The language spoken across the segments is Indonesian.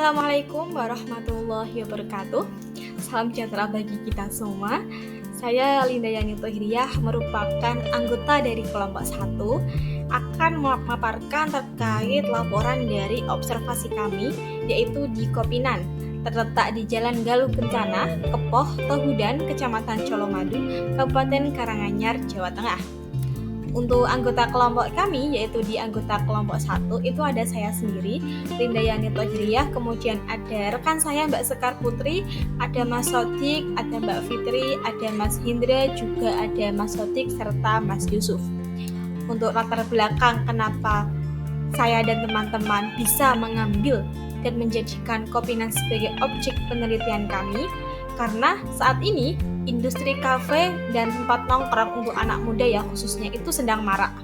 Assalamualaikum warahmatullahi wabarakatuh. Salam sejahtera bagi kita semua. Saya Linda Yani Tohiriyah, merupakan anggota dari kelompok 1, akan memaparkan terkait laporan dari observasi kami, yaitu di Kopinan, terletak di Jalan Galuh Kencana, Kepoh, Tohudan, Kecamatan Colomadu, Kabupaten Karanganyar, Jawa Tengah. Untuk anggota kelompok kami, yaitu di anggota kelompok 1, itu ada saya sendiri, Linda Yani Tohiriyah, kemudian ada rekan saya Mbak Sekar Putri, ada Mas Sodik, ada Mbak Fitri, ada Mas Hindra, juga ada Mas Sodik, serta Mas Yusuf. Untuk latar belakang kenapa saya dan teman-teman bisa mengambil dan menjadikan Kopinan sebagai objek penelitian kami, karena saat ini industri kafe dan tempat nongkrong untuk anak muda ya khususnya itu sedang marak,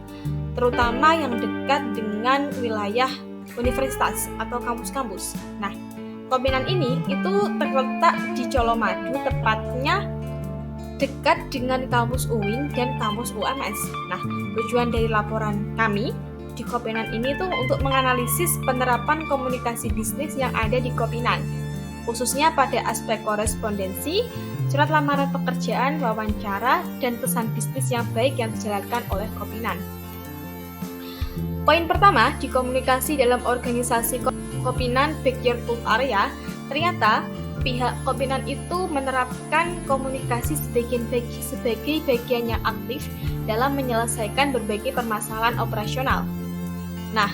terutama yang dekat dengan wilayah universitas atau kampus-kampus. Nah, Kopinan ini itu terletak di Colomadu, tepatnya dekat dengan kampus UIN dan kampus UMS. Nah, tujuan dari laporan kami di Kopinan ini tuh untuk menganalisis penerapan komunikasi bisnis yang ada di Kopinan, khususnya pada aspek korespondensi, surat lamaran pekerjaan, wawancara, dan pesan bisnis yang baik yang dijalankan oleh Kopinan. Poin pertama, di komunikasi dalam organisasi Kopinan Backyard Food Area, ternyata pihak Kopinan itu menerapkan komunikasi sebagai bagian yang aktif dalam menyelesaikan berbagai permasalahan operasional. Nah,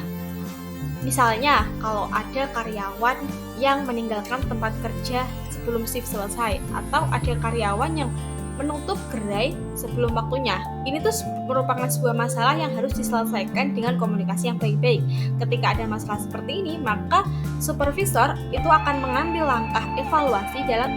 misalnya kalau ada karyawan yang meninggalkan tempat kerja sebelum shift selesai, atau ada karyawan yang menutup gerai sebelum waktunya. Ini tuh merupakan sebuah masalah yang harus diselesaikan dengan komunikasi yang baik-baik. Ketika ada masalah seperti ini, maka supervisor itu akan mengambil langkah evaluasi dalam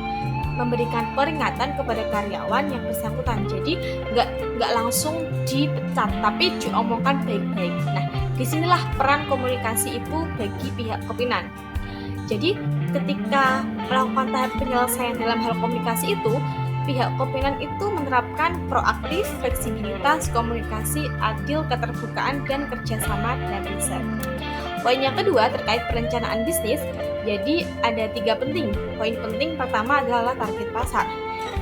memberikan peringatan kepada karyawan yang bersangkutan. Jadi nggak langsung dipecat, tapi diomongkan baik-baik. Nah, disinilah peran komunikasi itu bagi pihak Kopinan. Jadi ketika melakukan tahap penyelesaian dalam hal komunikasi itu, pihak Kopinan itu menerapkan proaktif, fleksibilitas, komunikasi, adil, keterbukaan, dan kerjasama dalam riset. Poin yang kedua terkait perencanaan bisnis, jadi ada 3 penting. Poin penting pertama adalah target pasar,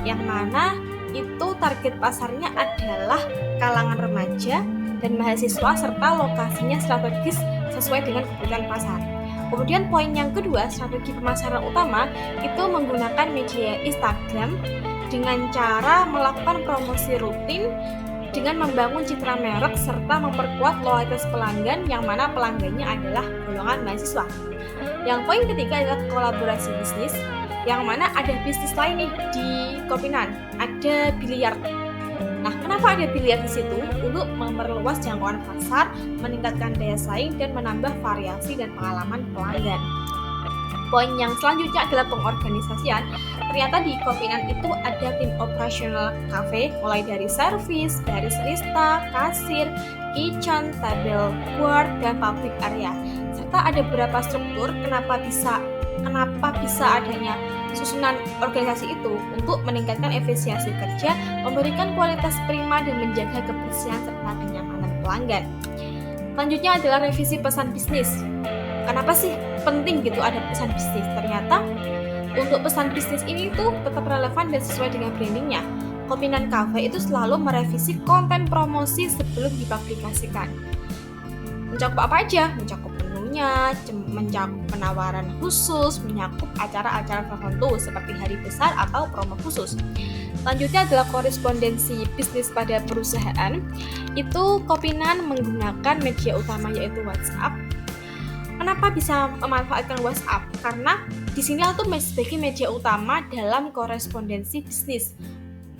yang mana itu target pasarnya adalah kalangan remaja dan mahasiswa serta lokasinya strategis sesuai dengan kebutuhan pasar. Kemudian poin yang kedua, strategi pemasaran utama itu menggunakan media Instagram dengan cara melakukan promosi rutin dengan membangun citra merek serta memperkuat loyalitas pelanggan yang mana pelanggannya adalah golongan mahasiswa. Yang poin ketiga adalah kolaborasi bisnis, yang mana ada bisnis lain nih di Kopinan, ada biliar. Nah, kenapa ada biliar di situ? Untuk memperluas jangkauan pasar, meningkatkan daya saing, dan menambah variasi dan pengalaman pelanggan. Poin yang selanjutnya adalah pengorganisasian. Ternyata di Kopinan itu ada tim operasional cafe, mulai dari servis, barista, kasir, kitchen, table board, dan public area. Serta ada beberapa struktur kenapa bisa adanya susunan organisasi itu untuk meningkatkan efisiensi kerja, memberikan kualitas prima, dan menjaga kebersihan serta kenyamanan pelanggan. Selanjutnya adalah revisi pesan bisnis. Kenapa sih penting gitu ada pesan bisnis? Ternyata untuk pesan bisnis ini tuh tetap relevan dan sesuai dengan brandingnya. Kopinan Cafe itu selalu merevisi konten promosi sebelum dipublikasikan. Mencakup apa aja? Mencakup menunya, mencakup penawaran khusus, mencakup acara-acara tertentu seperti hari besar atau promo khusus. Selanjutnya adalah korespondensi bisnis pada perusahaan. Itu Kopinan menggunakan media utama yaitu WhatsApp. Kenapa bisa memanfaatkan WhatsApp? Karena di sini itu sebagai media utama dalam korespondensi bisnis,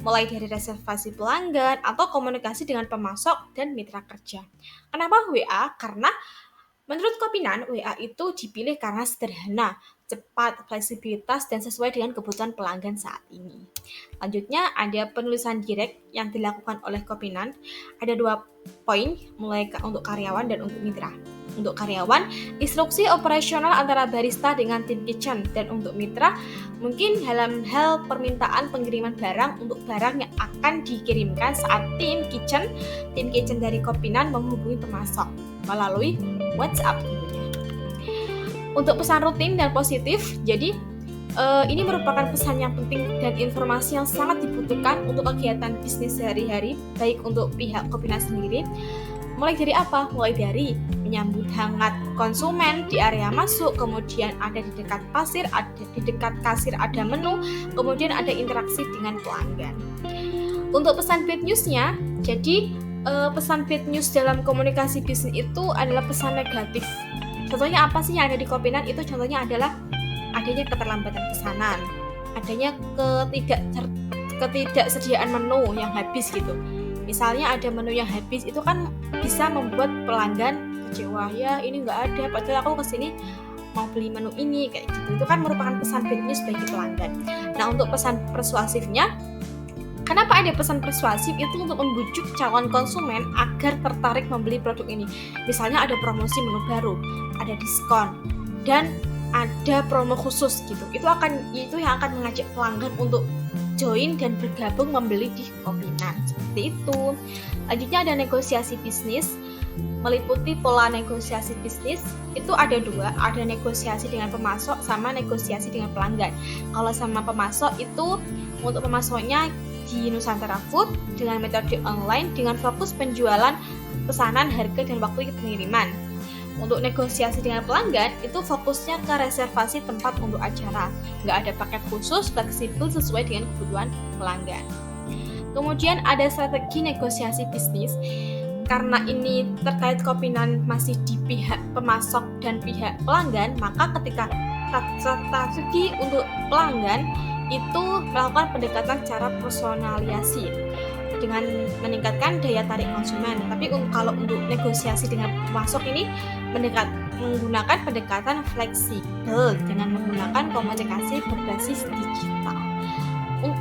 mulai dari reservasi pelanggan atau komunikasi dengan pemasok dan mitra kerja. Kenapa WA? Karena menurut Kopinan, WA itu dipilih karena sederhana, cepat, fleksibilitas, dan sesuai dengan kebutuhan pelanggan saat ini. Selanjutnya ada penulisan direct yang dilakukan oleh Kopinan. Ada 2 poin, mulai untuk karyawan dan untuk mitra. Untuk karyawan, instruksi operasional antara barista dengan tim kitchen, dan untuk mitra, mungkin dalam hal permintaan pengiriman barang untuk barang yang akan dikirimkan saat tim kitchen dari Kopinan menghubungi pemasok melalui WhatsApp tentunya. Untuk pesan rutin dan positif, jadi ini merupakan pesan yang penting dan informasi yang sangat dibutuhkan untuk kegiatan bisnis sehari-hari, baik untuk pihak Kopinat sendiri. Mulai dari apa? Mulai dari menyambut hangat konsumen di area masuk, kemudian ada di dekat kasir ada menu, kemudian ada interaksi dengan pelanggan. Untuk pesan bad news-nya, jadi pesan bad news dalam komunikasi bisnis itu adalah pesan negatif. Contohnya apa sih yang ada di Kopinat? Itu contohnya adalah adanya keterlambatan pesanan, adanya ketidaksediaan menu yang habis gitu. Misalnya ada menu yang habis, itu kan bisa membuat pelanggan kecewa, ya ini nggak ada, padahal aku kesini mau beli menu ini, kayak gitu. Itu kan merupakan pesan bad news bagi pelanggan. Nah, untuk pesan persuasifnya, kenapa ada pesan persuasif? Itu untuk membujuk calon konsumen agar tertarik membeli produk ini. Misalnya ada promosi menu baru, ada diskon, dan ada promo khusus gitu. Itu yang akan mengajak pelanggan untuk join dan bergabung membeli di Kopinat. Seperti itu. Lanjutnya ada negosiasi bisnis. Meliputi pola negosiasi bisnis itu ada dua, ada negosiasi dengan pemasok sama negosiasi dengan pelanggan. Kalau sama pemasok itu untuk pemasoknya di Nusantara Food dengan metode online dengan fokus penjualan, pesanan, harga, dan waktu pengiriman. Untuk negosiasi dengan pelanggan, itu fokusnya ke reservasi tempat untuk acara. Nggak ada paket khusus, fleksibel sesuai dengan kebutuhan pelanggan. Kemudian ada strategi negosiasi bisnis. Karena ini terkait Kopinat masih di pihak pemasok dan pihak pelanggan, maka ketika strategi untuk pelanggan itu melakukan pendekatan secara personalisasi dengan meningkatkan daya tarik konsumen. Tapi kalau untuk negosiasi dengan pemasok ini menggunakan pendekatan fleksibel dengan menggunakan komunikasi berbasis digital.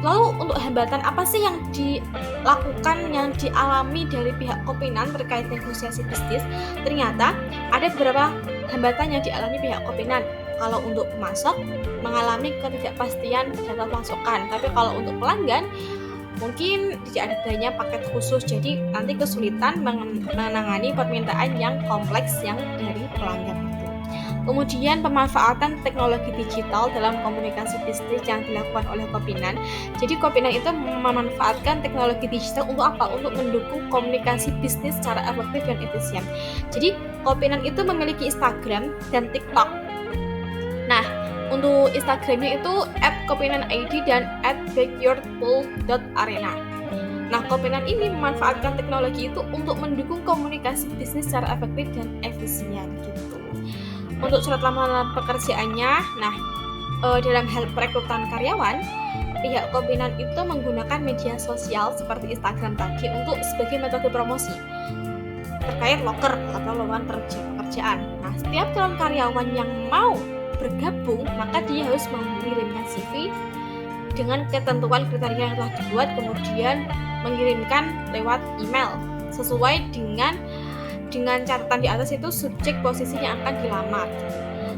Lalu untuk hambatan apa sih yang dilakukan, yang dialami dari pihak Kopinat terkait negosiasi bisnis? Ternyata ada beberapa hambatan yang dialami pihak Kopinat. Kalau untuk pemasok mengalami ketidakpastian data pasokan, tapi kalau untuk pelanggan mungkin tidak adanya paket khusus, jadi nanti kesulitan menangani permintaan yang kompleks yang dari pelanggan itu. Kemudian pemanfaatan teknologi digital dalam komunikasi bisnis yang dilakukan oleh Kopinat. Jadi Kopinat itu memanfaatkan teknologi digital untuk apa? Untuk mendukung komunikasi bisnis secara efektif dan efisien. Jadi Kopinat itu memiliki Instagram dan TikTok. Nah, untuk Instagramnya itu @kopinat.id dan @backyardpool.arena. Nah, Kopinat ini memanfaatkan teknologi itu untuk mendukung komunikasi bisnis secara efektif dan efisien gitu. Untuk surat lamaran pekerjaannya, dalam hal perekrutan karyawan, pihak Kopinat itu menggunakan media sosial seperti Instagram tadi untuk sebagai metode promosi terkait loker atau lowongan pekerjaan. Nah, setiap calon karyawan yang mau bergabung, maka dia harus mengirimkan CV dengan ketentuan kriteria yang telah dibuat, kemudian mengirimkan lewat email sesuai dengan catatan di atas itu subjek posisi yang akan dilamar.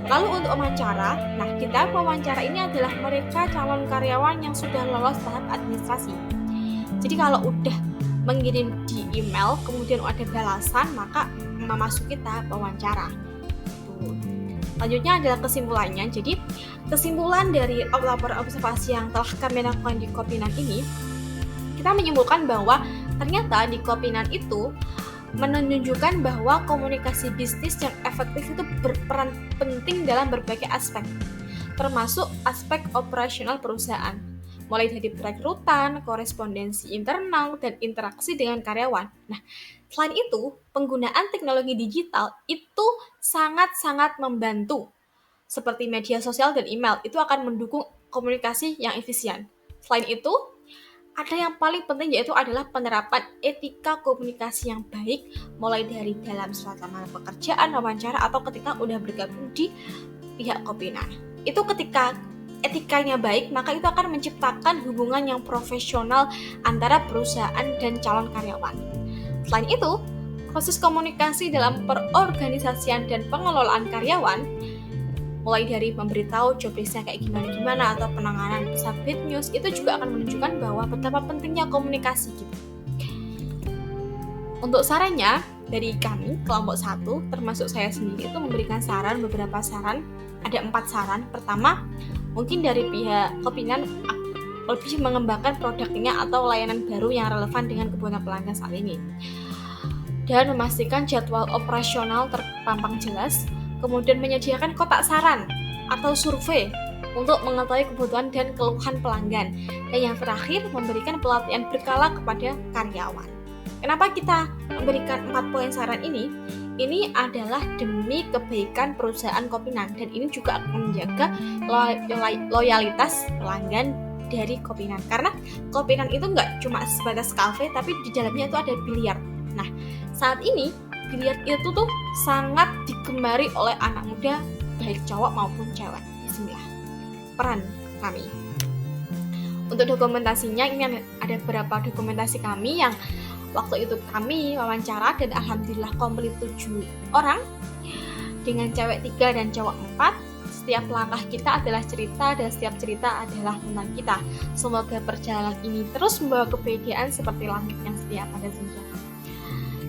Lalu untuk wawancara, di tahap wawancara ini adalah mereka calon karyawan yang sudah lolos tahap administrasi. Jadi kalau udah mengirim di email kemudian ada balasan, maka memasuki tahap wawancara. Selanjutnya adalah kesimpulannya. Jadi kesimpulan dari laporan observasi yang telah kami lakukan di Kopinat ini, kita menyimpulkan bahwa ternyata di Kopinat itu menunjukkan bahwa komunikasi bisnis yang efektif itu berperan penting dalam berbagai aspek, termasuk aspek operasional perusahaan, mulai dari perekrutan, korespondensi internal, dan interaksi dengan karyawan. Nah, selain itu, penggunaan teknologi digital itu sangat-sangat membantu, seperti media sosial dan email, itu akan mendukung komunikasi yang efisien. Selain itu, ada yang paling penting yaitu adalah penerapan etika komunikasi yang baik, mulai dari dalam surat lamaran pekerjaan, wawancara, atau ketika udah bergabung di pihak Kopinat. Itu ketika etikanya baik, maka itu akan menciptakan hubungan yang profesional antara perusahaan dan calon karyawan. Selain itu, proses komunikasi dalam perorganisasian dan pengelolaan karyawan, mulai dari memberitahu job list-nya kayak gimana atau penanganan pesan bad news, itu juga akan menunjukkan bahwa betapa pentingnya komunikasi gitu. Untuk sarannya dari kami kelompok 1 termasuk saya sendiri itu memberikan beberapa saran, ada 4 saran. Pertama, mungkin dari pihak Kopinan lebih mengembangkan produknya atau layanan baru yang relevan dengan kebutuhan pelanggan saat ini, dan memastikan jadwal operasional terpampang jelas, kemudian menyediakan kotak saran atau survei untuk mengetahui kebutuhan dan keluhan pelanggan, dan yang terakhir memberikan pelatihan berkala kepada karyawan. Kenapa kita memberikan 4 poin saran ini? Ini adalah demi kebaikan perusahaan Kopinan, dan ini juga akan menjaga loyalitas pelanggan dari Kopinan, karena Kopinan itu nggak cuma sebatas kafe, tapi di dalamnya itu ada biliar. Nah, saat ini biliar itu tuh sangat digemari oleh anak muda, baik cowok maupun cewek. Bismillah. Peran kami. Untuk dokumentasinya, ini ada beberapa dokumentasi kami yang waktu itu kami wawancara, dan alhamdulillah komplit 7 orang dengan cewek 3 dan cowok 4. Setiap langkah kita adalah cerita, dan setiap cerita adalah tentang kita. Semoga perjalanan ini terus membawa kebahagiaan seperti langit yang setia pada senja.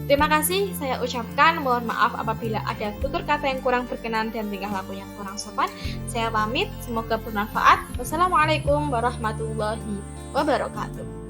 Terima kasih saya ucapkan, mohon maaf apabila ada tutur kata yang kurang berkenan dan tingkah laku yang kurang sopan. Saya pamit, semoga bermanfaat. Wassalamualaikum warahmatullahi wabarakatuh.